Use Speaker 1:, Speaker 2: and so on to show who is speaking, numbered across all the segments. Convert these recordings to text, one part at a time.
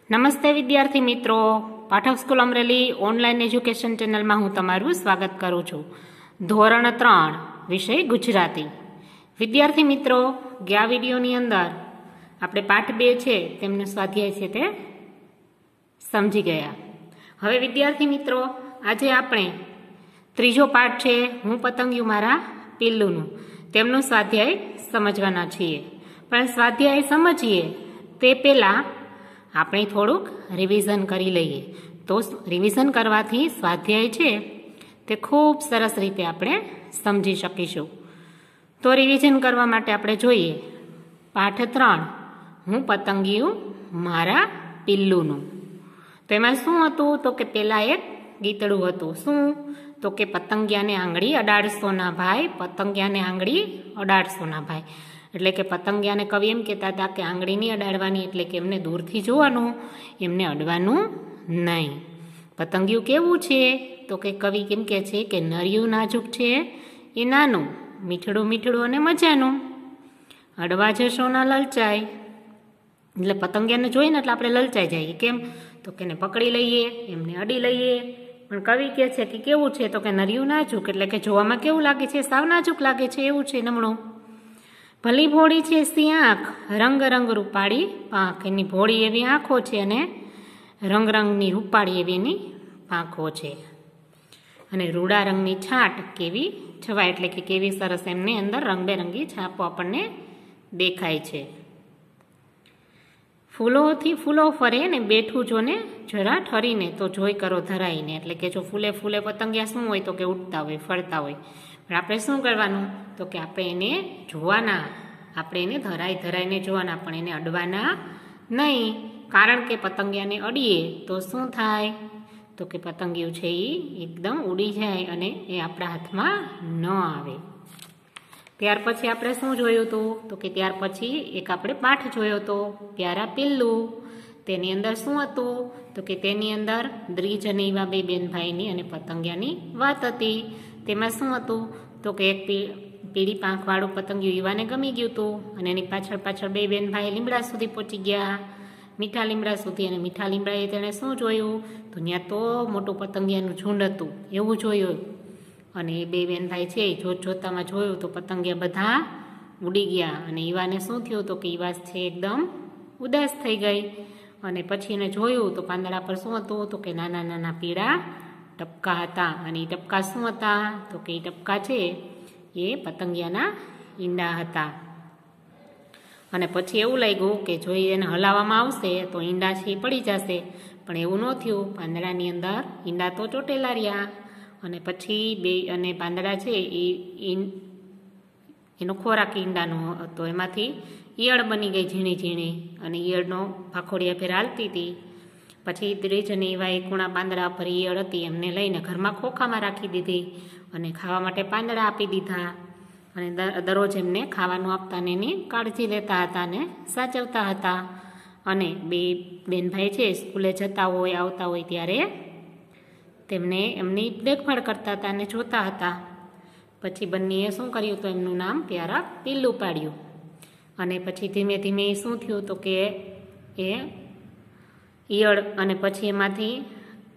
Speaker 1: નમસ્તે વિદ્યાર્થી મિત્રો, Pathak school Amreli online education ચેનલમાં હું તમારું સ્વાગત કરું છું. ધોરણ 3 વિષય ગુજરાતી. વિદ્યાર્થી મિત્રો, ગયા વિડીયોની અંદર આપણે પાઠ 2 છે તેમનો સ્વાધ્યાય છે તે સમજી ગયા. હવે વિદ્યાર્થી મિત્રો, આજે આપણે ત્રીજો પાઠ છે હું પતંગિયું મારા પિલ્લુનું, તેમનું સ્વાધ્યાય સમજવાના છીએ. પણ સ્વાધ્યાય સમજીએ તે પહેલાં આપણે થોડુંક રિવિઝન કરી લઈએ. તો રિવિઝન કરવાથી સ્વાધ્યાય છે તે ખૂબ સરસ રીતે આપણે સમજી શકીશું. તો રિવિઝન કરવા માટે આપણે જોઈએ પાઠ 3 હું પતંગિયું મારા પિલ્લુનું. તો એમાં શું હતું? તો કે પહેલાં એક ગીતડું હતું. શું? તો કે પતંગિયાને આંગળી અડાડશો ના ભાઈ, પતંગિયાને આંગળી અડાડશો ના ભાઈ. એટલે કે પતંગિયાને કવિ એમ કહેતા હતા કે આંગળી નહીં અડાડવાની, એટલે કે એમને દૂરથી જોવાનું, એમને અડવાનું નહીં. પતંગિયું કેવું છે? તો કે કવિ કેમ કહે છે કે નરિયું નાજુક છે એ નાનું, મીઠડું મીઠડું અને મજાનું, અડવા જશો ના લલચાય. એટલે પતંગિયાને જોઈને એટલે આપણે લલચાઈ જઈએ. કેમ? તો કે એને પકડી લઈએ, એમને અડી લઈએ. પણ કવિ કહે છે કે કેવું છે? તો કે નરિયું નાજુક, એટલે કે જોવામાં કેવું લાગે છે? સાવ નાજુક લાગે છે, એવું છે નમણું. ભલી ભોળી છે સી આંખ, રંગ રંગ રૂપાળી પાંખ. એની ભોળી એવી આંખો છે અને રંગ રંગની રૂપાળી એવી એની પાંખો છે. અને રૂડા રંગની છાંટ કેવી છવાય, એટલે કે કેવી સરસ એમની અંદર રંગબેરંગી છાપો આપણને દેખાય છે. ફૂલોથી ફૂલો ફરે ને બેઠું જો ને જરા ઠરીને, તો જોઈ કરો ધરાઈને. એટલે કે જો ફૂલે ફૂલે પતંગિયા શું હોય? તો કે ઉડતા હોય, ફરતા હોય. પણ આપણે શું કરવાનું? તો કે આપણે એને જોવાના, આપણે એને ધરાઈને જોવાના, પણ એને અડવાના નહીં. કારણ કે પતંગિયાને અડીએ તો શું થાય? તો કે પતંગિયું છે એ એકદમ ઉડી જાય અને એ આપણા હાથમાં ન આવે. ત્યાર પછી આપણે શું જોયું હતું? તો કે ત્યાર પછી એક આપણે પાઠ જોયો હતો પ્યારા પિલ્લું. તેની અંદર શું હતું? તો કે તેની અંદર દ્વિજ અને એવા બે બેન ભાઈની અને પતંગિયાની વાત હતી. તેમાં શું હતું? તો કે એક પીળી પાંખવાળું પતંગિયું ઈવાને ગમી ગયું હતું અને એની પાછળ પાછળ બે બેન ભાઈ લીમડા સુધી પહોંચી ગયા, મીઠા લીમડા સુધી. અને મીઠા લીમડાએ તેણે શું જોયું? તો ત્યાં તો મોટું પતંગિયાનું ઝુંડ હતું એવું જોયું. અને એ બે બેન ભાઈ છે જોતામાં જોયું તો પતંગિયા બધા ઉડી ગયા. અને ઈવાને શું થયું? તો કે ઈવા છે એકદમ ઉદાસ થઈ ગઈ. અને પછી એને જોયું તો પાંદડા પર શું હતું? તો કે નાના નાના પીળા ટપકા હતા. અને એ ટપકા શું હતા? તો કે એ ટપકા છે એ પતંગિયાના ઈંડા હતા. અને પછી એવું લાગ્યું કે જો એને હલાવવામાં આવશે તો ઈંડા છે એ પડી જશે. પણ એવું ન થયું. પાંદડાની અંદર ઈંડા તો ચોટેલા રહ્યા. અને પછી બે અને પાંદડા છે એનો ખોરાક ઈંડાનો હતો, એમાંથી ઈયળ બની ગઈ ઝીણી ઝીણી. અને ઈયળનો ભાખોડિયા ફેર હાલતી હતી. પછી દ્વિજ અને એવા કુણા પાંદડા પર ઈયળ હતી એમને લઈને ઘરમાં ખોખામાં રાખી દીધી અને ખાવા માટે પાંદડા આપી દીધા. અને દરરોજ એમને ખાવાનું આપતા ને એની કાળજી લેતા હતા અને સાચવતા હતા. અને બે બેનભાઈ છે સ્કૂલે જતા હોય આવતા હોય ત્યારે તેમને એમની દેખભાળ કરતા હતા અને જોતા હતા. પછી બંનેએ શું કર્યું? તો એમનું નામ પ્યારા પિલ્લું પાડ્યું. અને પછી ધીમે ધીમે શું થયું? તો કે એ ઈયળ અને પછી એમાંથી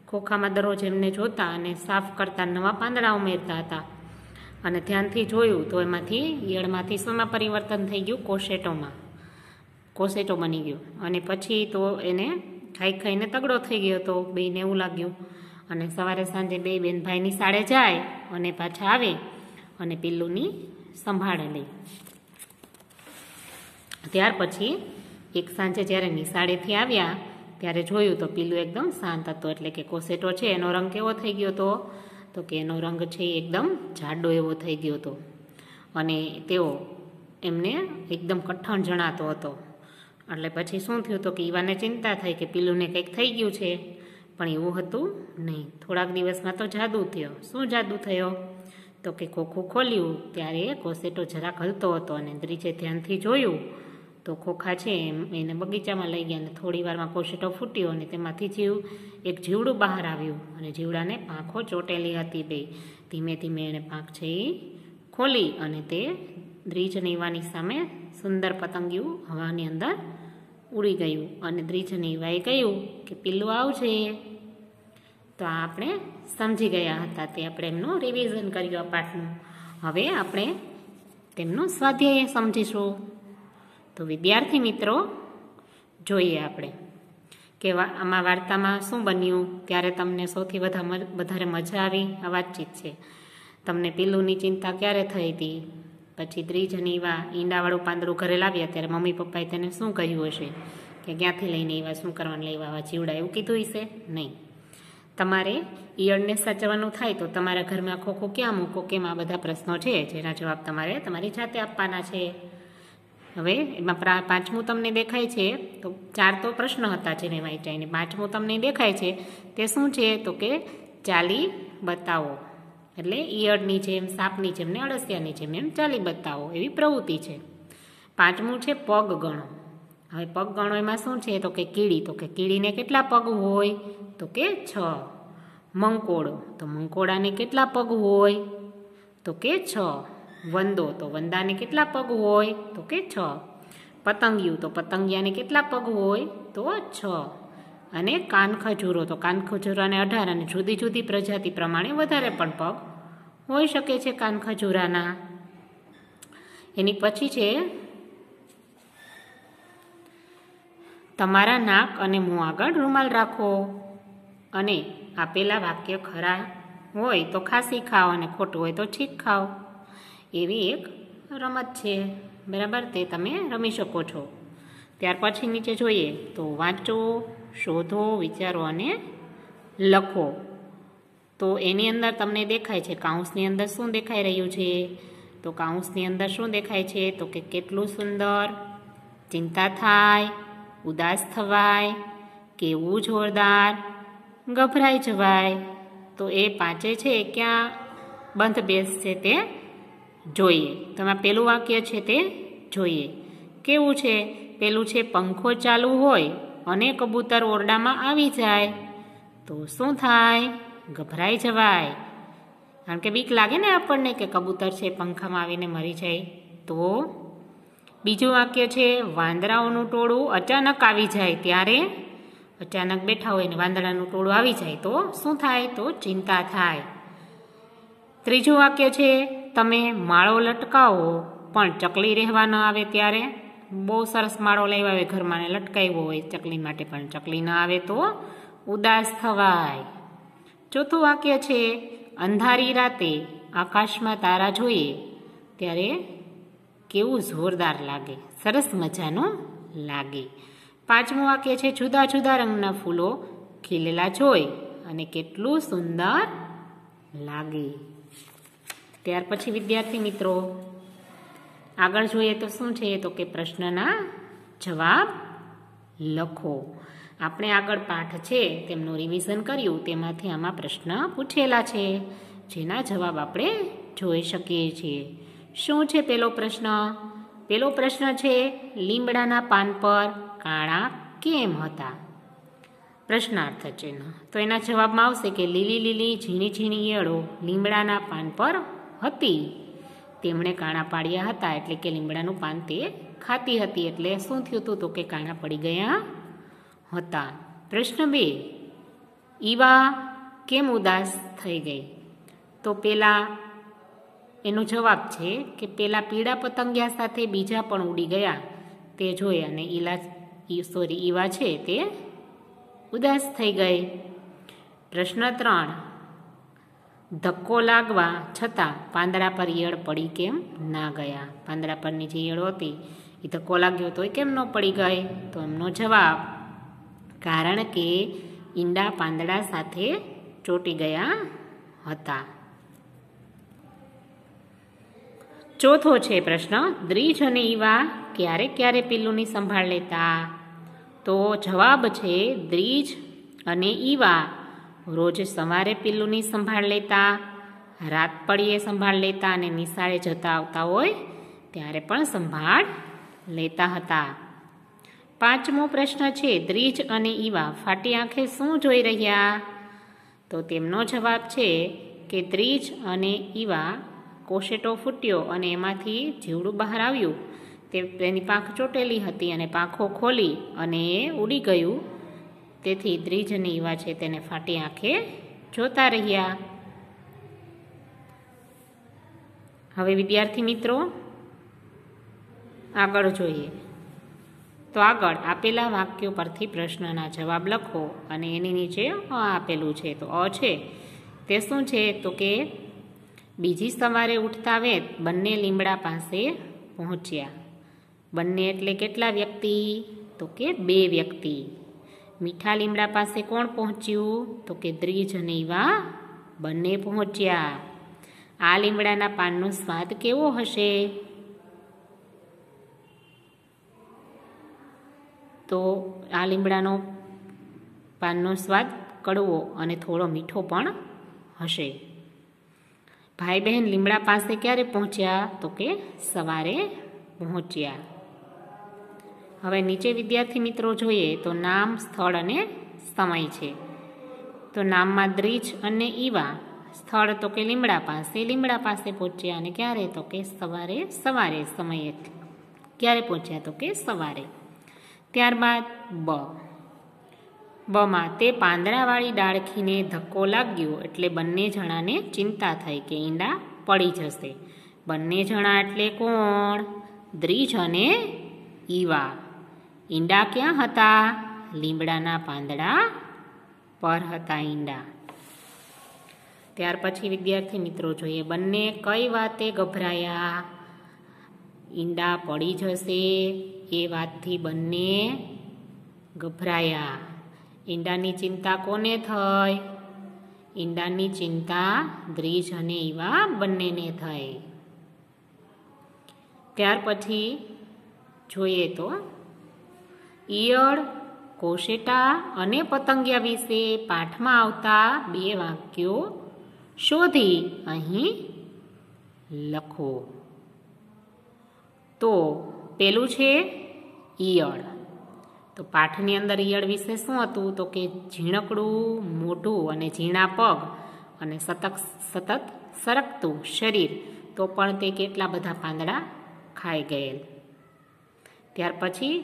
Speaker 1: ખોખામાં દરરોજ એમને જોતા અને સાફ કરતા, નવા પાંદડા ઉમેરતા હતા. અને ધ્યાનથી જોયું તો એમાંથી ઈયળમાંથી શેમાં પરિવર્તન થઈ ગયું? કોસેટો બની ગયો. અને પછી તો એને ખાઈ ખાઈને તગડો થઈ ગયો હતો. બેને એવું લાગ્યું. અને સવારે સાંજે બે બેન ભાઈ નિશાળે જાય અને પાછા આવે અને પિલ્લુની સંભાળે લે. ત્યાર પછી એક સાંજે જ્યારે નિશાળેથી આવ્યા ત્યારે જોયું તો પિલ્લું એકદમ શાંત હતો. એટલે કે કોસેટો છે એનો રંગ કેવો થઈ ગયો હતો? તો કે એનો રંગ છે એકદમ જાડો એવો થઈ ગયો હતો. અને તેઓ એમને એકદમ કઠણ જણાતો હતો. એટલે પછી શું થયું? તો કે ઈવાને ચિંતા થઈ કે પિલ્લુને કંઈક થઈ ગયું છે. પણ એવું હતું નહીં. થોડાક દિવસમાં તો જાદુ થયો. શું જાદુ થયો? તો કે ખોખું ખોલ્યું ત્યારે કોસેટો જરાક હલતો હતો. અને દ્વિજે ધ્યાનથી જોયું તો ખોખા છે એને બગીચામાં લઈ ગયા. અને થોડી વારમાં કોસેટો ફૂટ્યો અને તેમાંથી એક જીવડું બહાર આવ્યું. અને જીવડાને પાંખો ચોટેલી હતી બે. ધીમે ધીમે એને પાંખ છે એ ખોલી અને તે દ્વિજ અને ઈવાની સામે સુંદર પતંગિયું હવાની અંદર ઉડી ગયું અને દ્વિજ અને ઈવાએ કહ્યું કે પિલ્લું આવજે. તો આપણે સમજી ગયા હતા, તે આપણે એમનું રિવિઝન કર્યું આ પાઠનું. હવે આપણે તેમનું સ્વાધ્યાય સમજીશું. તો વિદ્યાર્થી મિત્રો, જોઈએ આપણે કે આમાં વાર્તામાં શું બન્યું, ત્યારે તમને સૌથી વધારે મજા આવી આ વાતચીત છે. તમને પિલ્લુની ચિંતા ક્યારે થઈ હતી, પછી દ્વિજ અને ઈવા ઈંડાવાળું પાંદડું ઘરે લાવ્યા ત્યારે મમ્મી પપ્પાએ તેને શું કહ્યું હશે કે ક્યાંથી લઈને ઈવા, શું કરવાનું લઈ આવા જીવડા, એવું કીધું હશે નહીં. તમારે ઈયળને સાચવવાનું થાય તો તમારા ઘરમાં ખોખો ક્યાં મૂકો, કેમ, આ બધા પ્રશ્નો છે જેના જવાબ તમારે તમારી જાતે આપવાના છે. હવે એમાં પાંચમું તમને દેખાય છે, તો 4 તો પ્રશ્ન હતા જેને વાંચ્યા, પાંચમું તમને દેખાય છે તે શું છે, તો કે ચાલી બતાવો. એટલે ઈયળની જેમ, સાપની જેમ ને અળસિયાની જેમ એમ ચાલી બતાવો, એવી પ્રવૃત્તિ છે. પાંચમું છે પગ ગણો. હવે પગ ગણો એમાં શું છે, તો કે કીડી, તો કે કીડીને કેટલા પગ હોય, તો કે 6. મંકોડો, તો મંકોડાને કેટલા પગ હોય, તો કે 6. વંદો, તો વંદાને કેટલા પગ હોય, તો કે 6. પતંગિયું, તો પતંગિયાને કેટલા પગ હોય, તો 6. અને કાનખજૂરો, તો કાનખજૂરાને 18 અને જુદી જુદી પ્રજાતિ પ્રમાણે વધારે પણ પગ હોઈ શકે છે કાનખજૂરાના. એની પછી છે તમારા નાક અને મોં આગળ રૂમાલ રાખો અને આપેલા વાક્ય ખરા હોય તો ખાંસી ખાઓ અને ખોટું હોય તો છીંક ખાઓ. એવી એક રમત છે, બરાબર, તે તમે રમી શકો છો. ત્યાર પછી નીચે જોઈએ તો વાંચો, શોધો, વિચારો અને લખો. તો એની અંદર તમને દેખાય છે કાઉન્સની અંદર શું દેખાઈ રહ્યું છે, તો કાઉન્સની અંદર શું દેખાય છે, તો કે કેટલું સુંદર, ચિંતા થાય, ઉદાસ થવાય, કેવું જોરદાર, ગભરાઈ જવાય. તો એ પાંચે છે ક્યાં બંધ બેસશે તે જોઈએ. તો એમાં પેલું વાક્ય છે તે જોઈએ. કેવું છે, પેલું છે પંખો ચાલુ હોય અને કબૂતર ઓરડામાં આવી જાય તો શું થાય, ગભરાઈ જવાય. કારણ કે બીક લાગે ને આપણને કે કબૂતર છે પંખામાં આવીને મરી જાય તો. બીજું વાક્ય છે વાંદરાઓનું ટોળું અચાનક આવી જાય ત્યારે, અચાનક બેઠા હોય ને વાંદરાનું ટોળું આવી જાય તો શું થાય, તો ચિંતા થાય. ત્રીજું વાક્ય છે તમે માળો લટકાવો પણ ચકલી રહેવા ન આવે ત્યારે. બહુ સરસ માળો લાવ્યા હોય ઘરમાં ને લટકાવ્યો હોય ચકલી માટે, પણ ચકલી ન આવે તો ઉદાસ થવાય. ચોથું વાક્ય છે અંધારી રાતે આકાશમાં તારા જોઈએ ત્યારે કેવું જોરદાર લાગે, સરસ મજાનું લાગે. પાંચમું વાક્ય છે જુદા જુદા રંગના ફૂલો ખીલેલા જોઈ અને કેટલું સુંદર લાગે. ત્યાર પછી વિદ્યાર્થી મિત્રો આગળ જોઈએ તો શું છે, તો કે પ્રશ્નના જવાબ લખો. આપણે આગળ પાઠ છે તેમનું રિવિઝન કર્યું, તેમાંથી આમાં પ્રશ્ન પૂછેલા છે જેના જવાબ આપણે જોઈ શકીએ છીએ. શું છે પેલો પ્રશ્ન? પેલો પ્રશ્ન છે લીમડાના પાન પર કાણા કેમ હતા? પ્રશ્નાર્થ ચિહ્ન. તો એના જવાબમાં આવશે કે લીલી લીલી ઝીણી ઝીણી ઈયળો લીમડાના પાન પર હતી, તેમણે કાણા પાડ્યા હતા, એટલે કે લીમડાનું પાન તે ખાતી હતી, એટલે શું થયું હતું, તો કે કાણા પડી ગયા હતા. પ્રશ્ન 2, ઈવા કેમ ઉદાસ થઈ ગઈ? તો પેલા એનો જવાબ છે કે પેલા પીળા પતંગિયા સાથે બીજા પણ ઉડી ગયા તે જોઈ અને ઈવા છે તે ઉદાસ થઈ ગઈ. પ્રશ્ન 3, ધક્કો લાગવા છતાં પાંદડા પર ઈયળ પડી કેમ ના ગયા? પાંદડા પરની જે ઈયળો હતી એ ધક્કો લાગ્યો તો એ કેમ ન પડી ગઈ? તો એમનો જવાબ કારણ કે ઈંડા પાંદડા સાથે ચોંટી ગયા હતા. ચોથો છે પ્રશ્ન દ્વિજ અને ઈવા ક્યારે ક્યારે પિલ્લુની સંભાળ લેતા? તો જવાબ છે દ્વિજ અને ઈવા રોજ સવારે પિલ્લુની સંભાળ લેતા, રાત પડીએ સંભાળ લેતા અને નિશાળે જતા આવતા હોય ત્યારે પણ સંભાળ લેતા હતા. પાંચમો પ્રશ્ન છે દ્વિજ અને ઈવા ફાટી આંખે શું જોઈ રહ્યા? તો તેમનો જવાબ છે કે દ્વિજ અને ઈવા કોશેટો ફૂટ્યો અને એમાંથી જીવડું બહાર આવ્યું તેની પાંખ ચોટેલી હતી અને પાંખો ખોલી અને એ ઉડી ગયું. તેથી દ્વિજ અને ઈવા છે તેને ફાટી આંખે જોતા રહ્યા. હવે વિદ્યાર્થી મિત્રો આગળ જોઈએ. તો આગળ આપેલા વાક્યો પરથી પ્રશ્નના જવાબ લખો અને એની નીચે આપેલું છે. તો છે તે શું છે? તો કે બીજી સવારે ઉઠતા વેત બંને લીમડા પાસે પહોંચ્યા. બંને એટલે કેટલા વ્યક્તિ? તો કે 2 વ્યક્તિ. મીઠા લીમડા પાસે કોણ પહોંચ્યું? તો કે દ્વિજ અને ઈવા બંને પહોંચ્યા. આ લીમડાના પાનનો સ્વાદ કેવો હશે? તો આ લીમડાનો પાનનો સ્વાદ કડવો અને થોડો મીઠો પણ હશે. ભાઈ બહેન લીમડા પાસે ક્યારે પહોંચ્યા? તો કે સવારે પહોંચ્યા. હવે નીચે વિદ્યાર્થી મિત્રો જોઈએ તો નામ, સ્થળ અને સમય છે. તો નામમાં દ્વિજ અને ઈવા, સ્થળ તો કે લીમડા પાસે પહોંચ્યા અને ક્યારે? તો કે સવારે. સમયે ક્યારે પહોંચ્યા? તો કે સવારે. ત્યારબાદ બમાં તે પાંદડાવાળી ડાળખીને ધક્કો લાગ્યો એટલે બંને જણાને ચિંતા થઈ કે ઈંડા પડી જશે. બંને જણા એટલે કોણ? દ્વિજ અને ઈવા. ઈંડા ક્યાં હતા? લીમડાના પાંદડા પર હતા ઈંડા. ત્યાર પછી વિદ્યાર્થી મિત્રો જોઈએ બંને કઈ વાતે ગભરાયા? ઈંડા પડી જશે એ વાતથી બંને ગભરાયા. ઈંડાની ચિંતા કોને થઈ? ઈંડાની ચિંતા દ્વિજ અને ઈવા બંનેને થઈ. ત્યાર પછી જોઈએ તો ઈયળ, કોશેટા અને પતંગિયા વિશે પાઠમાં આવતા 2 વાક્યો શોધી અહીં લખો. તો પેલું છે ઈયળ. તો પાઠની અંદર ઈયળ વિશે શું હતું? તો કે ઝીણકડું મોઢું અને ઝીણા પગ અને સતત સરકતું શરીર, તો પણ તે કેટલા બધા પાંદડા ખાઈ ગયેલ. ત્યાર પછી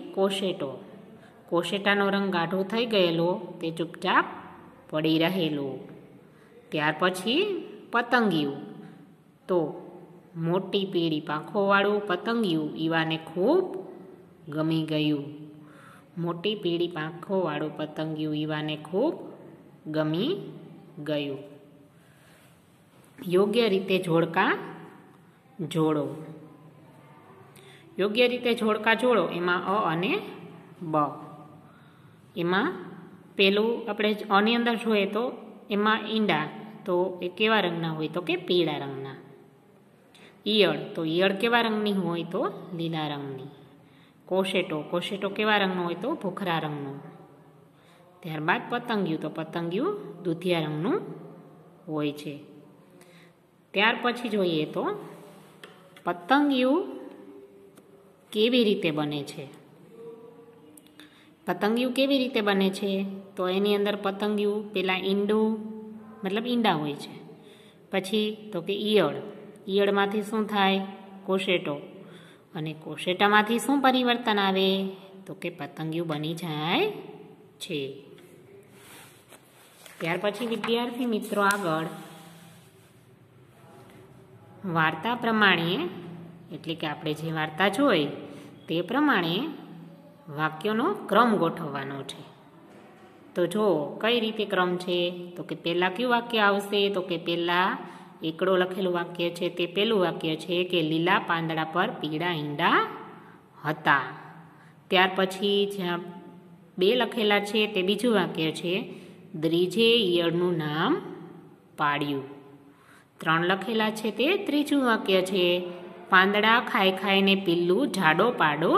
Speaker 1: કોશેટાનો રંગ ગાઢો થઈ ગયેલો, તે ચૂપચાપ પડી રહેલો. ત્યાર પછી પતંગિયું. તો મોટી પીળી પાંખોવાળું પતંગિયું ઈવાને ખૂબ ગમી ગયું. મોટી પીળી પાંખોવાળું પતંગિયું ઈવાને ખૂબ ગમી ગયું. યોગ્ય રીતે જોડકા જોડો. યોગ્ય રીતે જોડકા જોડો એમાં અ અને બ. એમાં પેલું આપણે અની અંદર જોઈએ તો એમાં ઈંડા તો એ કેવા રંગના હોય? તો કે પીળા રંગના. ઈયળ કેવા રંગની હોય? તો લીલા રંગની. કોશેટો કેવા રંગનો હોય? તો ભૂખરા રંગનો. ત્યારબાદ પતંગિયું દૂધિયા રંગનું હોય છે. ત્યાર પછી જોઈએ તો પતંગિયું કેવી રીતે બને છે? પતંગિયું કેવી રીતે બને છે? તો એની અંદર પતંગિયું પેલા ઈંડા હોય છે. પછી તો કે ઈયળમાંથી શું થાય? કોશેટો. અને કોશેટામાંથી શું પરિવર્તન આવે? તો કે પતંગિયું બની જાય છે. ત્યાર પછી વિદ્યાર્થી મિત્રો આગળ વાર્તા પ્રમાણે, એટલે કે આપણે જે વાર્તા જોઈ તે પ્રમાણે વાક્યોનો ક્રમ ગોઠવવાનો છે. તો જો કઈ રીતે ક્રમ છે? તો કે પહેલાં કયું વાક્ય આવશે? તો કે પહેલાં એકડો લખેલું વાક્ય છે તે પહેલું વાક્ય છે કે લીલા પાંદડા પર પીળા ઈંડા હતા. ત્યાર પછી જ્યાં 2 લખેલા છે તે બીજું વાક્ય છે દ્વિજે ઈયળનું નામ પાડ્યું. 3 લખેલા છે તે ત્રીજું વાક્ય છે પાંદડા ખાઈને પિલ્લું જાડો પાડો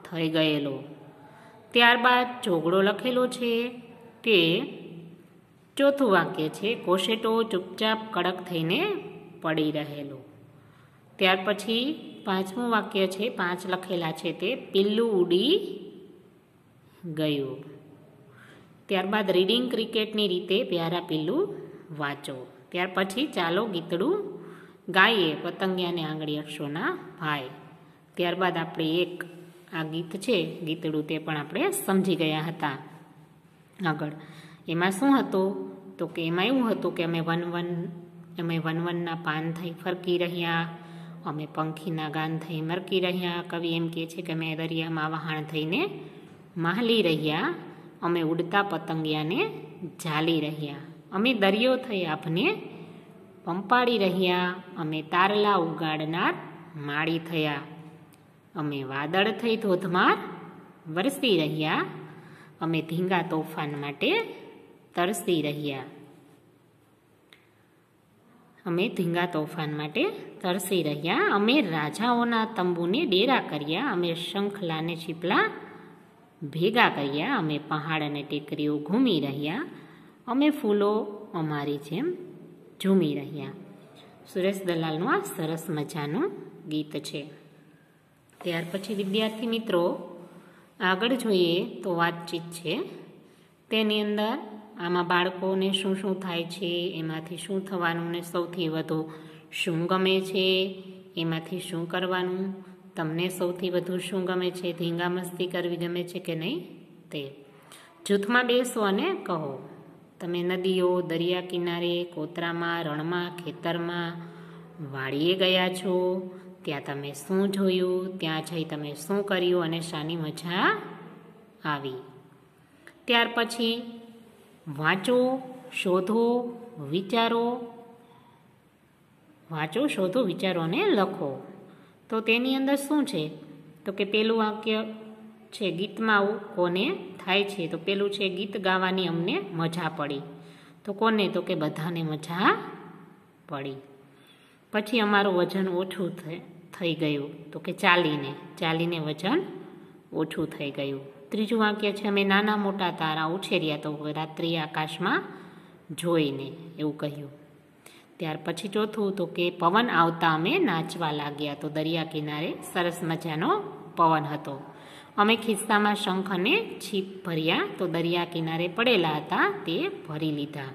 Speaker 1: થઈ ગયેલો. ત્યારબાદ ચોગડો લખેલો છે તે ચોથું વાક્ય છે કોશેટો ચૂપચાપ કડક થઈને પડી રહેલો. ત્યાર પછી 5મું વાક્ય છે 5 લખેલા છે તે પિલ્લું ઉડી ગયું. ત્યારબાદ રીડિંગ ક્રિકેટની રીતે પ્યારા પિલ્લું વાંચો. ત્યાર પછી ચાલો ગીતડું ગાઈએ પતંગિયાને આંગળી અક્ષોના ભાઈ. ત્યારબાદ આપણે એક આ ગીત છે ગીતડું તે પણ આપણે સમજી ગયા હતા આગળ. એમાં શું હતું તો કે એમાં એવું હતું કે અમે વનવનના પાન થઈ ફરકી રહ્યા, અમે પંખીના ગાન થઈ મરકી રહ્યા. કવિ એમ કહે છે કે અમે દરિયામાં વહાણ થઈને માહલી રહ્યા, અમે ઉડતા પતંગિયાને ઝાલી રહ્યા, અમે દરિયો થઈ આભને પંપાડી રહ્યા, અમે તારલા ઉગાડનાર માળી થયા, અમે વાદળ થઈ ધોધમાર વરસી રહ્યા, અમે ધીંગા તોફાન માટે તરસી રહ્યા, અમે ધીંગા તોફાન માટે તરસી રહ્યા, અમે રાજાઓના તંબુને ડેરા કર્યા, અમે શંખલાને છીપલા ભેગા કર્યા, અમે પહાડ અને ટેકરીઓ ઘૂમી રહ્યા, અમે ફૂલો અમારી જેમ ઝૂમી રહ્યા. સુરેશ દલાલનું આ સરસ મજાનું ગીત છે. ત્યાર પછી વિદ્યાર્થી મિત્રો આગળ જોઈએ તો વાતચીત છે. તેની અંદર આમાં બાળકોને શું શું થાય છે, એમાંથી શું થવાનું ને સૌથી વધુ શું ગમે છે, એમાંથી શું કરવાનું, તમને સૌથી વધુ શું ગમે છે, ધીંગા મસ્તી કરવી ગમે છે કે નહીં તે જૂથમાં બેસો અને કહો. તમે નદીઓ, દરિયા કિનારે, કોતરામાં, રણમાં, ખેતરમાં, વાડીએ ગયા છો, ત્યાં તમે શું જોયું, ત્યાં જઈ તમે શું કર્યું અને શાની મજા આવી. ત્યાર પછી વાંચો, શોધો, વિચારો. વાંચો, શોધો, વિચારો અને લખો. તો તેની અંદર શું છે તો કે પેલું વાક્ય છે ગીતમાં આવું કોને થાય છે, તો પેલું છે ગીત ગાવાની અમને મજા પડી. તો કોને તો કે બધાને મજા પડી. પછી અમારું વજન ઓછું થઈ ગયું, તો કે ચાલીને વજન ઓછું થઈ ગયું. ત્રીજું વાક્ય છે અમે નાના મોટા તારા ઉછેર્યા, તો રાત્રિ આકાશમાં જોઈને એવું કહ્યું. ત્યાર પછી ચોથું તો કે પવન આવતા અમે નાચવા લાગ્યા, તો દરિયા કિનારે સરસ મજાનો પવન હતો. અમે ખિસ્સામાં શંખ અને છીપ ભર્યા, તો દરિયા કિનારે પડેલા હતા તે ભરી લીધા.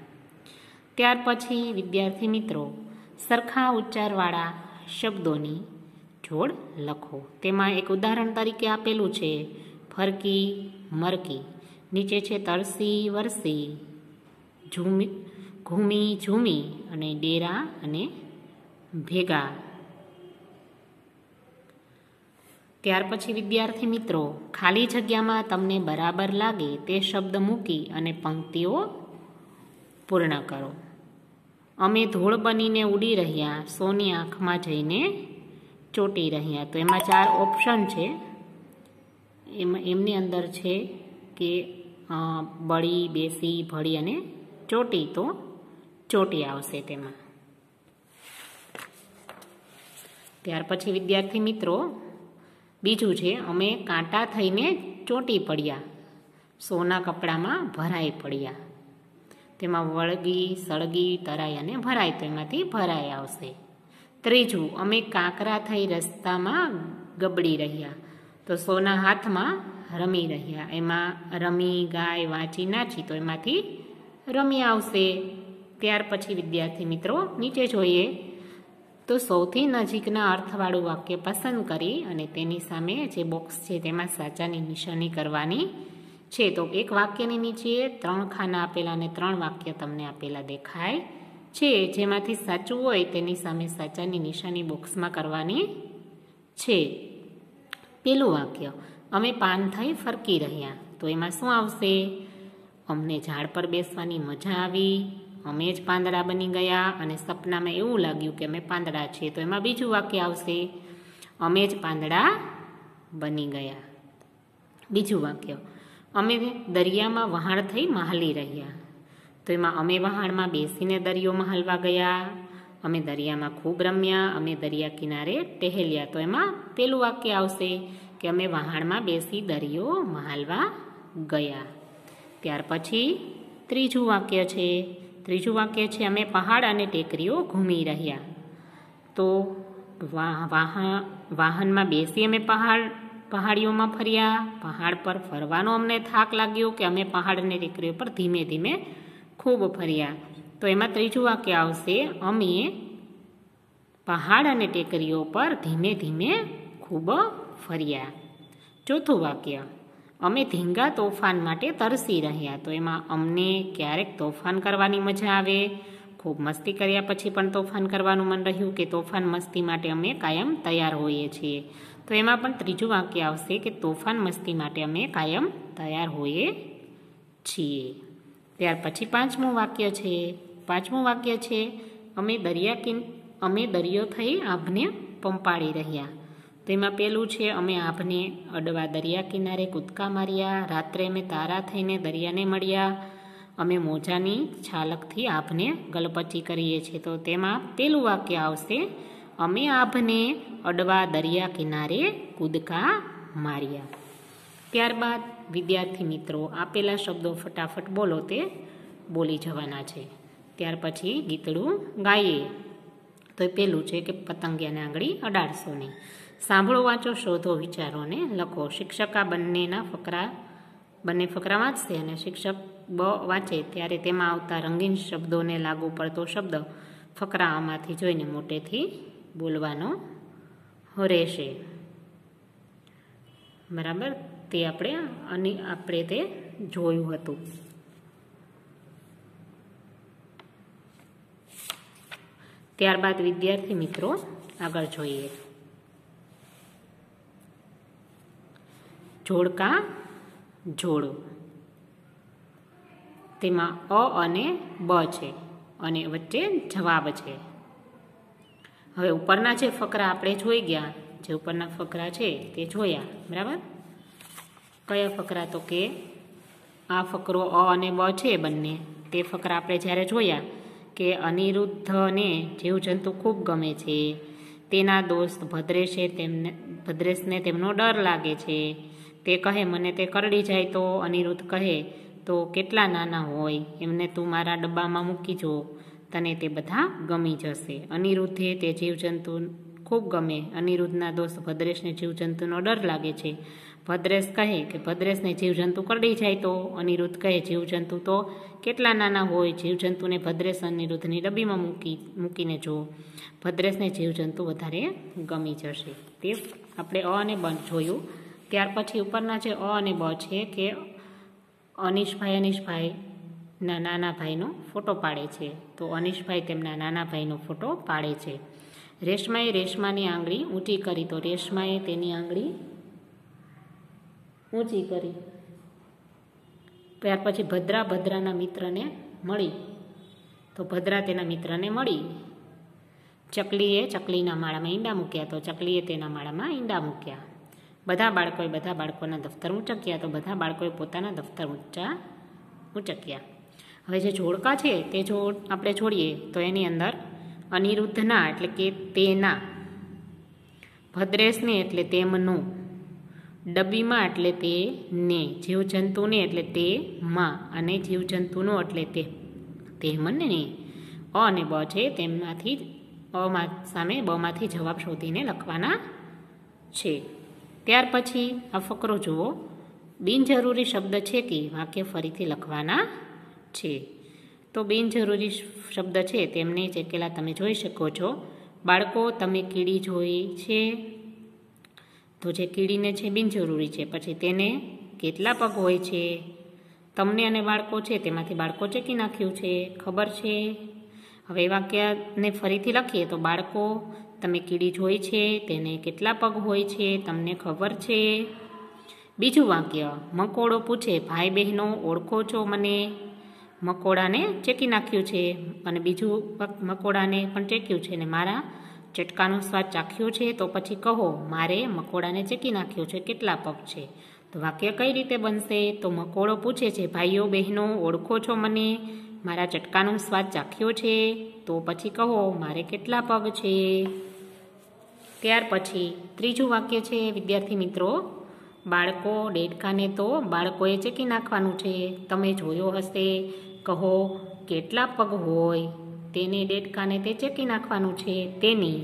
Speaker 1: ત્યાર પછી વિદ્યાર્થી મિત્રો સરખા ઉચ્ચારવાળા શબ્દોની જોડ લખો. તેમાં એક ઉદાહરણ તરીકે આપેલું છે ફરકી, મરકી. નીચે છે તરસી, વરસી, ઘૂમી, ઝૂમી અને ડેરા અને ભેગા. ત્યાર પછી વિદ્યાર્થી મિત્રો ખાલી જગ્યામાં તમને બરાબર લાગે તે શબ્દ મૂકી અને પંક્તિઓ પૂર્ણ કરો. અમે ધૂળ બનીને ઉડી રહ્યા, સોની આંખમાં જઈને ચોંટી રહ્યા. તો એમાં 4 ઓપ્શન છે. એમની અંદર છે કે બળી, બેસી, ભળી અને ચોટી. તો ચોટી આવશે તેમાં. ત્યાર પછી વિદ્યાર્થી મિત્રો બીજું છે અમે કાંટા થઈને ચોંટી પડ્યા, સોના કપડામાં ભરાઈ પડ્યા. તેમાં વળગી, સળગી, તરાઈ અને ભરાય, તો એમાંથી ભરાઈ આવશે. ત્રીજું અમે કાંકરા થઈ રસ્તામાં ગબડી રહ્યા, તો સોના હાથમાં રમી રહ્યા. એમાં રમી, ગાય, વાંચી, નાચી, તો એમાંથી રમી આવશે. ત્યાર પછી વિદ્યાર્થી મિત્રો નીચે જોઈએ તો સૌથી નજીકના અર્થવાળું વાક્ય પસંદ કરી અને તેની સામે જે બોક્સ છે તેમાં સાચાની નિશાની કરવાની છે. તો એક વાક્યની નીચે 3 ખાના આપેલા અને 3 વાક્ય તમને આપેલા દેખાય છે. જેમાંથી સાચું હોય તેની સામે સાચાની નિશાની બોક્સમાં કરવાની છે. પેલું વાક્ય અમે પાન થઈ ફરકી રહ્યા, તો એમાં શું આવશે? અમને ઝાડ પર બેસવાની મજા આવી, અમે જ પાંદડા બની ગયા અને સપનામાં એવું લાગ્યું કે અમે પાંદડા છીએ, તો એમાં બીજું વાક્ય આવશે અમે જ પાંદડા બની ગયા. બીજું વાક્ય અમે દરિયામાં વહાણ થઈ માહલી રહ્યા, તો એમાં અમે વહાણમાં બેસીને દરિયો મહાલવા ગયા, અમે દરિયામાં ખૂબ રમ્યા, અમે દરિયા કિનારે ટહેલ્યા. તો એમાં પેલું વાક્ય આવશે કે અમે વહાણમાં બેસી દરિયો મહાલવા ગયા. ત્યાર પછી ત્રીજું વાક્ય છે અમે પહાડ અને ટેકરીઓ ઘૂમી રહ્યા. તો વાહનમાં બેસી અમે પહાડીઓમાં ફર્યા, પહાડ પર ફરવાનો અમને થાક લાગ્યો કે અમે પહાડ અને ટેકરીઓ પર ધીમે ધીમે ખૂબ ફર્યા. તો એમાં ત્રીજું વાક્ય આવશે અમે પહાડ અને ટેકરીઓ પર ધીમે ધીમે ખૂબ ફર્યા. ચોથું વાક્ય, અમે ધીંગા તોફાન માટે તરસી રહ્યા. તો એમાં અમને ક્યારેક તોફાન કરવાની મજા આવે, ખૂબ મસ્તી કર્યા પછી પણ તોફાન કરવાનું મન રહ્યું, કે તોફાન મસ્તી માટે અમે કાયમ તૈયાર હોઈએ છીએ. તો એમાં પણ ત્રીજું વાક્ય આવશે કે તોફાન મસ્તી માટે અમે કાયમ તૈયાર હોઈએ છીએ. ત્યાર પછી પાંચમું વાક્ય છે અમે દરિયો થઈ આભને પંપાળી રહ્યા. તો એમાં પેલું છે અમે આભને અડવા દરિયા કિનારે કૂદકા માર્યા. રાત્રે અમે તારા થઈને દરિયાને મળ્યા. અમે મોજાની છાલકથી આભને ગલપચી કરીએ છીએ. તો તેમાં પેલું વાક્ય આવશે અમે આભને અડવા દરિયા કિનારે કૂદકા માર્યા. ત્યારબાદ વિદ્યાર્થી મિત્રો આપેલા શબ્દો ફટાફટ બોલો તે બોલી જવાના છે. ત્યાર પછી ગીતડું ગાઈએ. તો પેલું છે કે પતંગિયાને આંગળી અડાડશો નહીં. સાંભળો, વાંચો, શોધો, વિચારોને લખો. શિક્ષક આ બંને ફકરા વાંચશે અને શિક્ષક બ વાંચે ત્યારે તેમાં આવતા રંગીન શબ્દોને લાગુ પડતો શબ્દ ફકરામાંથી જોઈને મોટેથી બોલવાનો રહેશે. બરાબર, તે આપણે તે જોયું હતું. ત્યારબાદ વિદ્યાર્થી મિત્રો આગળ જોઈએ. જોડકા જોડો. તેમાં અ અને બ છે અને વચ્ચે જવાબ છે. હવે ઉપરના જે ફકરા આપણે જોઈ ગયા, જે ઉપરના ફકરા છે તે જોયા. બરાબર, કયા ફકરા? તો કે આ ફકરો અ અને બ છે બંને. તે ફકરા આપણે જ્યારે જોયા કે અનિરુદ્ધને જીવજંતુ ખૂબ ગમે છે. તેના દોસ્ત ભદ્રેશને તેમનો ડર લાગે છે. તે કહે મને તે કરડી જાય તો. અનિરુદ્ધ કહે તો કેટલા નાના હોય એમને તું મારા ડબ્બામાં મૂકી જો, તને તે બધા ગમી જશે. અનિરુદ્ધે તે જીવજંતુ ખૂબ ગમે. અનિરુદ્ધના દોસ્ત ભદ્રેશને જીવજંતુનો ડર લાગે છે. ભદ્રેશ કહે કે ભદ્રેશને જીવજંતુ કરડી જાય તો. અનિરુદ્ધ કહે જીવજંતુ તો કેટલા નાના હોય. જીવજંતુને ભદ્રેશ અનિરુદ્ધની ડબ્બીમાં મૂકીને જો. ભદ્રેશને જીવજંતુ વધારે ગમી જશે. તે આપણે અ અને બ જોયું. ત્યાર પછી ઉપરના જે અ અને બ છે કે અનીશભાઈના નાના ભાઈનો ફોટો પાડે છે. તો અનીશભાઈ તેમના નાના ભાઈનો ફોટો પાડે છે. રેશમાએ રેશમાની આંગળી ઊંચી કરી. તો રેશમાએ તેની આંગળી ઊંચી કરી. ત્યાર પછી ભદ્રાના મિત્રને મળી. તો ભદ્રા તેના મિત્રને મળી. ચકલીએ ચકલીના માળામાં ઈંડા મૂક્યા. તો ચકલીએ તેના માળામાં ઈંડા મૂક્યા. બધા બાળકોના દફતર ઊંચક્યા. તો બધા બાળકોએ પોતાના દફતર ઊંચક્યા. હવે જે જોડકા છે તે જો આપણે જોડીએ તો એની અંદર અનિરુદ્ધના એટલે કે તેના, ભદ્રેશને એટલે તેમનું, ડબ્બીમાં એટલે તે ને, જીવજંતુને એટલે તે માં અને જીવજંતુનો એટલે તે મને. અ અને બ છે તેમાંથી સામે બમાંથી જવાબ શોધીને લખવાના છે. ત્યાર પછી આ ફકરો જુઓ. બિનજરૂરી શબ્દ છે કે વાક્ય ફરીથી લખવાના છે. તો બિનજરૂરી શબ્દ છે તેમને ચેકેલા તમે જોઈ શકો છો. બાળકો તમે કીડી જોઈ છે. તો જે કીડીને છે બિનજરૂરી છે. પછી તેને કેટલા પગ હોય છે. તમને અને બાળકો છે તેમાંથી બાળકો ચેકી નાખ્યું છે, ખબર છે. હવે વાક્યને ફરીથી લખીએ તો બાળકો તમે કીડી જોઈ છે, તેને કેટલા પગ હોય છે, તમને ખબર છે. બીજું વાક્ય, મકોડો પૂછે ભાઈ બહેનો ઓળખો છો મને. મકોડાને ચેકી નાખ્યું છે અને બીજું મકોડાને પણ ચેક્યું છે અને મારા ચટકાનો સ્વાદ ચાખ્યો છે. તો પછી કહો મારે મકોડાને ચેકી નાખ્યો છે, કેટલા પગ છે. તો વાક્ય કઈ રીતે બનશે? તો મકોડો પૂછે છે ભાઈઓ બહેનો ઓળખો છો મને, મારા ચટકાનો સ્વાદ ચાખ્યો છે. તો પછી કહો મારે કેટલા પગ છે. ત્યાર પછી ત્રીજું વાક્ય છે વિદ્યાર્થી મિત્રો, બાળકો દેડકાને તો બાળકોએ ચેકી નાખવાનું છે. તમે જોયો હશે. કહો કેટલા પગ હોય. તેને દેડકાને તે ચેકી નાખવાનું છે. તેની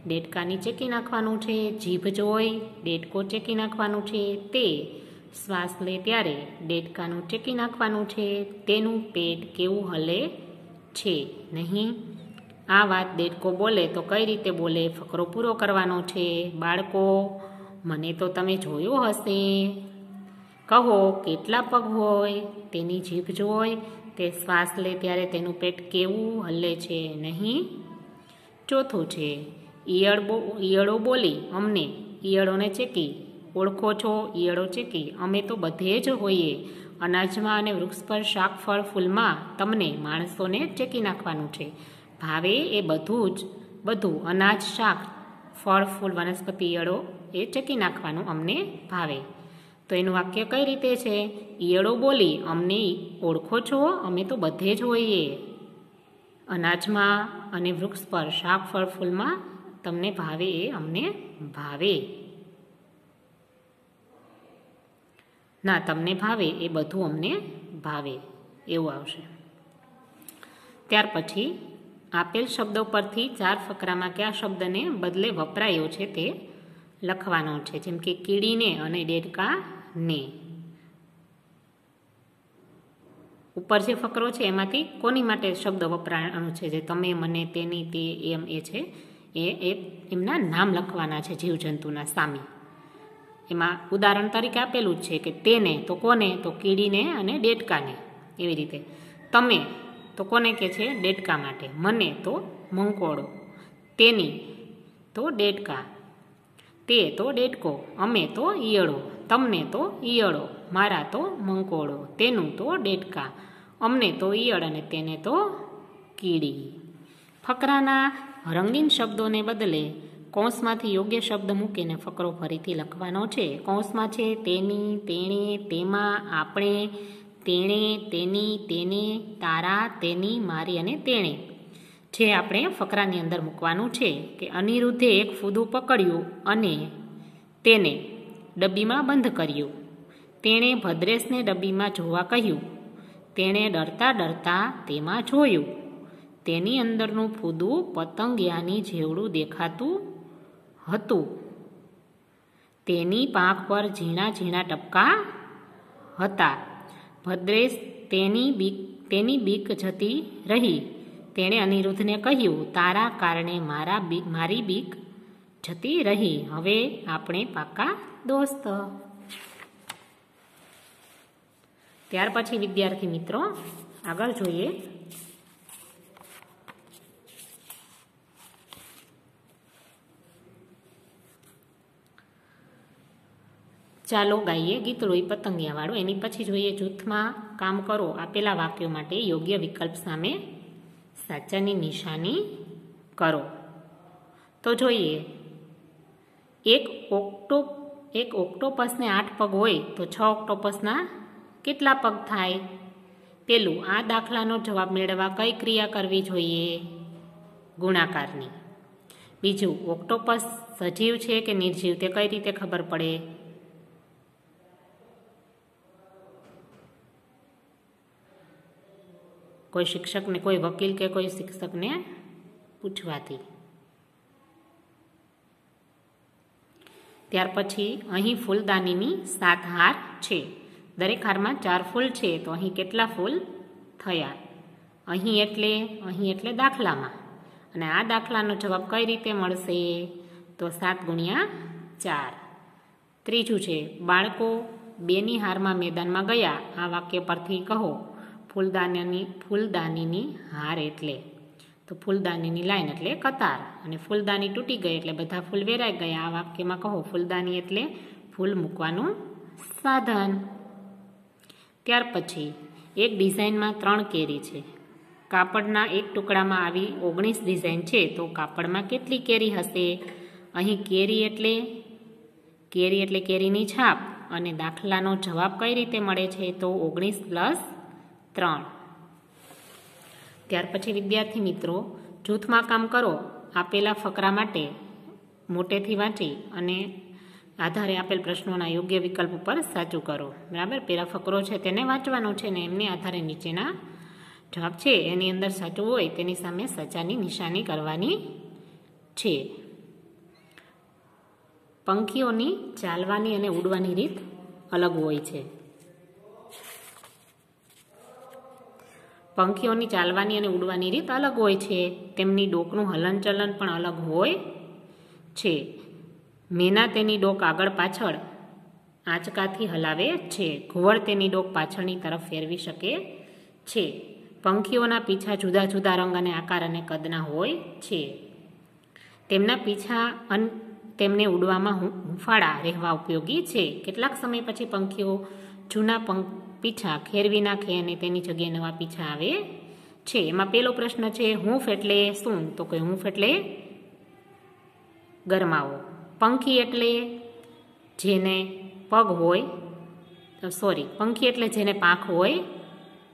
Speaker 1: દેડકાની ચેકી નાખવાનું છે. જીભ જોઈ દેડકો ચેકી નાખવાનું છે. તે શ્વાસ લે ત્યારે દેડકાનું ચેકી નાખવાનું છે. તેનું પેટ કેવું હલે છે નહીં. આ વાત દેડકો બોલે તો કઈ રીતે બોલે? ફકરો પૂરો કરવાનો છે. બાળકો, મને તો તમે જોયો હશે. કહો, કેટલા પગ હોય? તેની જીભ જોઈ તે શ્વાસ લે ત્યારે તેનું પેટ કેવું હલે છે નહીં? ચોથું છે, ઈયળો બોલી અમને. ઈયળોને ચેકી. ઓળખો છો? ઈયળો ચેકી. અમે તો બધે જ હોઈએ. અનાજમાં અને વૃક્ષ પર, શાક, ફળ, ફૂલમાં. તમને માણસોને ચેકી નાખવાનું છે. ભાવે એ બધું અનાજ, શાક, ફળ, ફૂલ, વનસ્પતિ, ઈયળો એ ચેકી નાખવાનું અમને ભાવે. તો એનું વાક્ય કઈ રીતે છે? ઈયળો બોલી અમને. ઓળખો છો? અમે તો બધે જ હોઈએ. અનાજમાં અને વૃક્ષ પર, શાક, ફળ, ફૂલમાં. તમને ભાવે એ અમને ભાવે. ના, તમને ભાવે એ બધું અમને ભાવે, એવું આવશે. ત્યાર પછી આપેલ શબ્દો પરથી 4 ફકરામાં કયા શબ્દને બદલે વપરાયો છે તે લખવાનો છે. જેમ કે કીડીને અને દેડકાને. ઉપર જે ફકરો છે એમાંથી કોની માટે શબ્દ વપરાવાનો છે? જે તમે, મને, તેની, તે, એમ એ છે એ એમના નામ લખવાના છે, જીવજંતુના સામી. એમાં ઉદાહરણ તરીકે આપેલું જ છે કે તેને તો કોને? તો કીડીને અને દેડકાને. એવી રીતે તમે તો કોને કે છે? દેડકા માટે. મને તો મંકોડો. તેની તો દેડકા. તે તો દેડકો. અમે તો ઈયળો. તમને તો ઈયળો. મારા તો મંકોડો. તેનું તો દેડકા. અમને તો ઈયળ અને તેને તો કીડી. ફકરાના રંગીન શબ્દોને બદલે કૌંસમાંથી યોગ્ય શબ્દ મૂકીને ફકરો ફરીથી લખવાનો છે. કૌંસમાં છે તેની, તેણે, તેમાં, આપણે, તેણે, તેની, તેને, તારા, તેની, મારી અને તેણે. જે આપણે ફકરાની અંદર મૂકવાનું છે કે અનિરુદ્ધે એક ફૂદું પકડ્યું અને તેને ડબ્બીમાં બંધ કર્યું. તેણે ભદ્રેશને ડબ્બીમાં જોવા કહ્યું. તેણે ડરતા ડરતા તેમાં જોયું. તેની અંદરનું ફૂદું પતંગિયાની જેવડું દેખાતું હતું. તેની પાંખ પર ઝીણા ઝીણા ટપકા હતા. ભદ્રેશ તેની બીક જતી રહી. તેણે અનિરુદ્ધને કહ્યું, તારા કારણે મારી બીક જતી રહી. હવે આપણે પાક્કા દોસ્ત. ત્યાર પછી વિદ્યાર્થી મિત્રો આગળ જોઈએ. ચાલો ગાઈએ ગીત લોહી પતંગિયાવાળું. એની પછી જોઈએ જૂથમાં કામ કરો. આપેલા વાક્યો માટે યોગ્ય વિકલ્પ સામે સાચાની નિશાની કરો. તો જોઈએ, એક ઓક્ટોપસને 8 પગ હોય તો 6 ઓક્ટોપસના કેટલા પગ થાય? પેલું, આ દાખલાનો જવાબ મેળવવા કઈ ક્રિયા કરવી જોઈએ? ગુણાકારની. બીજું, ઓક્ટોપસ સજીવ છે કે નિર્જીવ તે કઈ રીતે ખબર પડે? કોઈ શિક્ષકને, કોઈ વકીલ કે કોઈ શિક્ષકને પૂછવાથી. ત્યાર પછી અહીં ફૂલદાનીની 7 હાર છે. દરેક હારમાં 4 ફૂલ છે તો અહીં કેટલા ફૂલ થયા? અહીં એટલે દાખલામાં. અને આ દાખલાનો જવાબ કઈ રીતે મળશે? તો 7 ગુણ્યા 4. ત્રીજું છે, બાળકો 2ની હારમાં મેદાનમાં ગયા. આ વાક્ય પરથી કહો ફૂલદાનીની હાર એટલે. તો ફૂલદાનીની લાઈન એટલે કતાર. અને ફૂલદાની તૂટી ગઈ એટલે બધા ફૂલ વેરાઈ ગયા. આ વાક્યમાં કહો ફૂલદાની એટલે ફૂલ મૂકવાનું સાધન. ત્યાર પછી એક ડિઝાઇનમાં 3 કેરી છે. કાપડના એક ટુકડામાં આવી 19 ડિઝાઇન છે તો કાપડમાં કેટલી કેરી હશે? અહીં કેરી એટલે કેરીની છાપ. અને દાખલાનો જવાબ કઈ રીતે મળે છે? તો 19 + 3. ત્યાર પછી વિદ્યાર્થી મિત્રો જૂથમાં કામ કરો. આપેલા ફકરા માટે મોટેથી વાંચી અને આધારે આપેલ પ્રશ્નોના યોગ્ય વિકલ્પ ઉપર સાચું કરો. બરાબર? પહેલા ફકરો છે તેને વાંચવાનો છે ને એમને આધારે નીચેના જવાબ છે એની અંદર સાચું હોય તેની સામે સાચાની નિશાની કરવાની છે. પંખીઓની ચાલવાની અને ઉડવાની રીત અલગ હોય છે. પંખીઓની ચાલવાની અને ઉડવાની રીત અલગ હોય છે. તેમની ડોકનું હલનચલન પણ અલગ હોય છે. મેના તેની ડોક આગળ પાછળ આંચકાથી હલાવે છે. ઘુવડ તેની ડોક પાછળની તરફ ફેરવી શકે છે. પંખીઓના પીંછા જુદા જુદા રંગ અને આકાર અને કદના હોય છે. તેમના પીંછા તેમને ઉડવામાં હૂંફાળા રહેવા ઉપયોગી છે. કેટલાક સમય પછી પંખીઓ જૂના પીંછા ખેરવી નાખે અને તેની જગ્યાએ નવા પીંછા આવે છે. એમાં પહેલો પ્રશ્ન છે, હૂંફ એટલે શું? તો કે હૂંફ એટલે ગરમાવો. પંખી એટલે જેને પગ હોય, પંખી એટલે જેને પાંખ હોય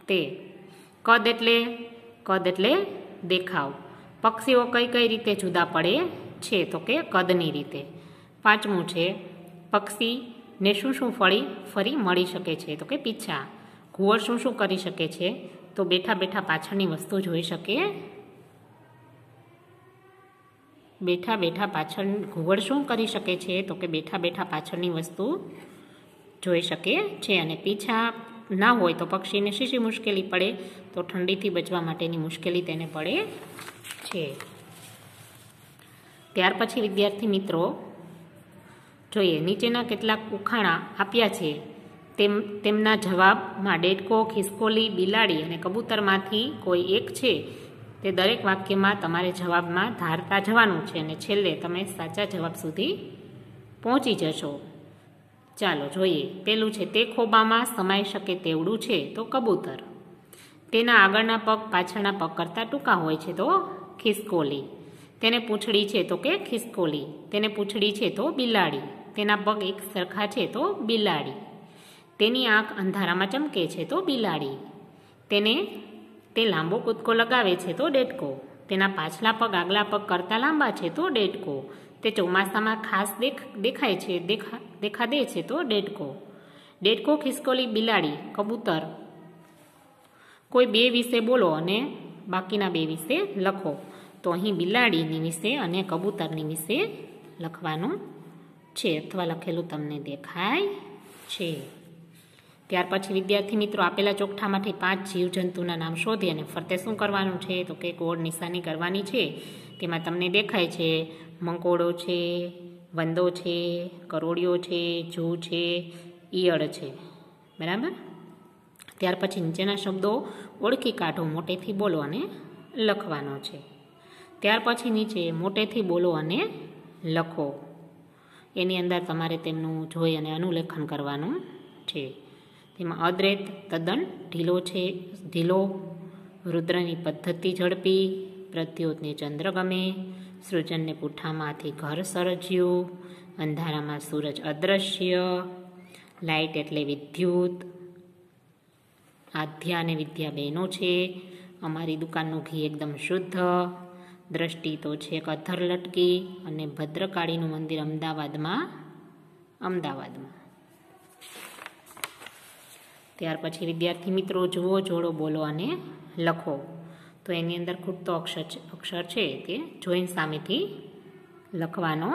Speaker 1: તે. કદ એટલે દેખાવ. પક્ષીઓ કઈ કઈ રીતે જુદા પડે છે? તો કે કદની રીતે. પાંચમું છે, પક્ષીને શું શું ફરી મળી શકે છે? તો કે પીંછા. ઘુવડ શું શું કરી શકે છે? તો બેઠા બેઠા પાછળની વસ્તુ જોઈ શકે. ઘુવડ શું કરી શકે છે? તો કે બેઠા બેઠા પાછળની વસ્તુ જોઈ શકે છે. અને પીંછા ના હોય તો પક્ષીને શી મુશ્કેલી પડે? તો ઠંડીથી બચવા માટેની મુશ્કેલી તેને પડે છે. ત્યાર પછી વિદ્યાર્થી મિત્રો જોઈએ, નીચેના કેટલાક ઉખાણા આપ્યા છે. તેમના જવાબમાં દેડકો, ખિસકોલી, બિલાડી અને કબૂતરમાંથી કોઈ એક છે. તે દરેક વાક્યમાં તમારે જવાબમાં ધારતા જવાનું છે અને છેલ્લે તમે સાચા જવાબ સુધી પહોંચી જશો. ચાલો જોઈએ. પેલું છે, તે ખોબામાં સમાઈ શકે તેવડું છે. તો કબૂતર. તેના આગળના પગ પાછળના પગ કરતાં ટૂંકા હોય છે. તો ખિસકોલી. તેને પૂંછડી છે. તો કે ખિસકોલી. તેને પૂંછડી છે. તો બિલાડી. તેના પગ એક સરખા છે. તો બિલાડી. તેની આંખ અંધારામાં ચમકે છે. તો બિલાડી. તે લાંબો કૂદકો લગાવે છે. તો દેડકો. તેના પાછલા પગ આગલા પગ કરતાં લાંબા છે. તો દેડકો. તે ચોમાસામાં ખાસ દેખા દે છે. તો દેડકો. દેડકો, ખિસકોલી, બિલાડી, કબૂતર. કોઈ બે વિશે બોલો અને બાકીના બે વિશે લખો. તો અહીં બિલાડીની વિશે અને કબૂતરની વિશે લખવાનું છે અથવા લખેલું તમને દેખાય છે. ત્યાર પછી વિદ્યાર્થી મિત્રો આપેલા ચોકઠામાંથી 5 જીવજંતુના નામ શોધી અને ફરતે શું કરવાનું છે? તો કે ગોળ નિશાની કરવાની છે. તેમાં તમને દેખાય છે મંકોડો છે, વંદો છે, કરોડિયો છે, જૂ છે, ઈયળ છે. બરાબર. ત્યાર પછી નીચેના શબ્દો ઓળખી કાઢો, મોટેથી બોલો અને લખવાનો છે. ત્યાર પછી નીચે મોટેથી બોલો અને લખો. એની અંદર તમારે તેમનું જોઈ અને અનુલેખન કરવાનું છે. તેમાં અદ્રૈત તદ્દન ઢીલો, રુદ્રની પદ્ધતિ ઝડપી, પ્રદ્યોતને ચંદ્ર ગમે, સૃજનને પૂઠામાંથી ઘર સર્જ્યું, અંધારામાં સૂરજ અદ્રશ્ય, લાઇટ એટલે વિદ્યુત, આધ્યા અને વિદ્યા બહેનો છે, અમારી દુકાનનું ઘી એકદમ શુદ્ધ, દ્રષ્ટિ તો છે અધર લટકી, અને ભદ્રકાળીનું મંદિર અમદાવાદમાં. ત્યાર પછી વિદ્યાર્થી મિત્રો જુઓ, જોડો, બોલો અને લખો. તો એની અંદર ખૂટતો અક્ષર છે તે જોઈને સામેથી લખવાનો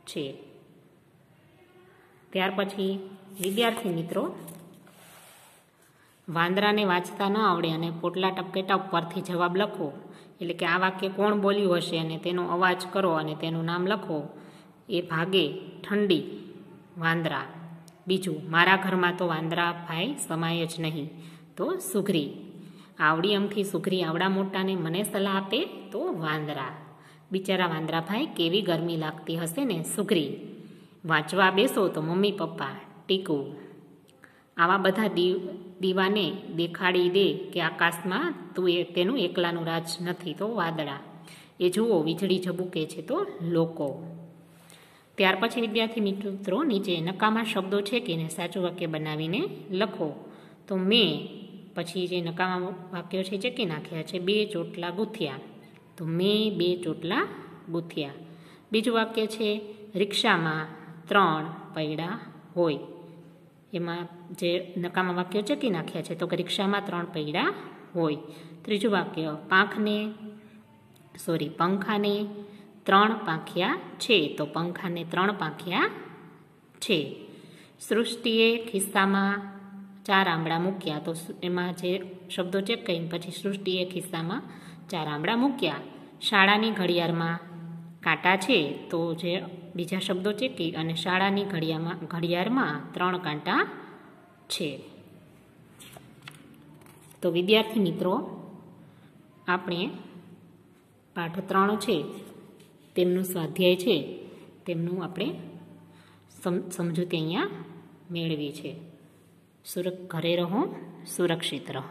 Speaker 1: છે. ત્યાર પછી વિદ્યાર્થી મિત્રો વાંદરાને વાંચતા ન આવડે અને પોટલા ટપકેટા ઉપરથી જવાબ લખો. એટલે કે આ વાક્ય કોણ બોલ્યું હશે અને તેનો અવાજ કરો અને તેનું નામ લખો. એ ભાગે ઠંડી, વાંદરા. બીજું, મારા ઘરમાં તો વાંદરા ભાઈ સમાય જ નહીં. તો સુઘરી. આવડી અમથી સુઘરી આવડા મોટાને મને સલાહ આપે. તો વાંદરા. બિચારા વાંદરા ભાઈ કેવી ગરમી લાગતી હશે ને. સુઘરી. વાંચવા બેસો તો મમ્મી પપ્પા. ટીકું. આવા બધા દીવાને દેખાડી દે કે આકાશમાં તેનું એકલાનું રાજ નથી. તો વાદળા. એ જુઓ વીજળી ઝબૂકે છે. તો લોકો. ત્યાર પછી વિદ્યાર્થી મિત્રો નીચે નકામા શબ્દો છે કે એને સાચું વાક્ય બનાવીને લખો. તો મેં પછી જે નકામા વાક્યો છે ચેકી નાખ્યા છે. 2 ચોટલા ગૂંથ્યા. તો મેં 2 ચોટલા ગૂંથ્યા. બીજું વાક્ય છે રિક્ષામાં 3 પૈડા હોય. એમાં જે નકામા વાક્યો ચેકી નાખ્યા છે તો કે રિક્ષામાં 3 પૈડા હોય. ત્રીજું વાક્ય પંખાને 3 પાંખિયા છે. તો પંખાને 3 પાંખિયા છે. સૃષ્ટિએ ખિસ્સામાં 4 આંબળા મૂક્યા, તો એમાં જે શબ્દો ચેક કરીને પછી સૃષ્ટિએ ખિસ્સામાં 4 આંબળા મૂક્યા. શાળાની ઘડિયાળમાં કાંટા છે, તો જે બીજા શબ્દો ચેકી અને શાળાની ઘડિયાળમાં 3 કાંટા છે. તો વિદ્યાર્થી મિત્રો, આપણે પાઠ 3 છે તેમનું સ્વાધ્યાય છે તેમનું આપણે સમજૂતી અહીંયા મેળવી છે. ઘરે રહો, સુરક્ષિત રહો.